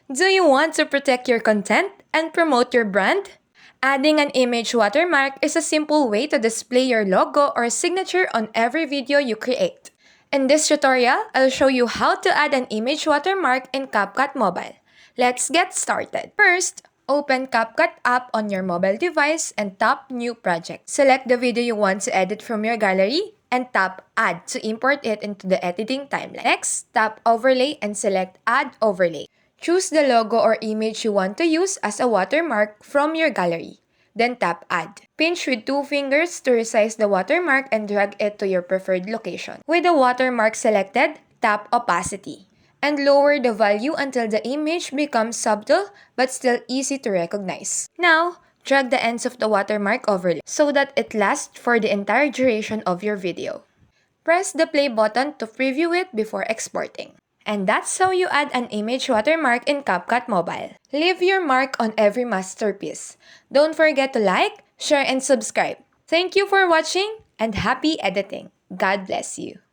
Do you want to protect your content and promote your brand? Adding an image watermark is a simple way to display your logo or signature on every video you create. In this tutorial, I'll show you how to add an image watermark in CapCut Mobile. Let's get started. First, open CapCut app on your mobile device and tap New Project. Select the video you want to edit from your gallery and tap Add to import it into the editing timeline. Next, tap Overlay and select Add Overlay. Choose the logo or image you want to use as a watermark from your gallery. Then tap Add. Pinch with 2 fingers to resize the watermark and drag it to your preferred location. With the watermark selected, tap Opacity and lower the value until the image becomes subtle but still easy to recognize. Now, drag the ends of the watermark overlay so that it lasts for the entire duration of your video. Press the play button to preview it before exporting. And that's how you add an image watermark in CapCut Mobile. Leave your mark on every masterpiece. Don't forget to like, share, and subscribe. Thank you for watching and happy editing. God bless you.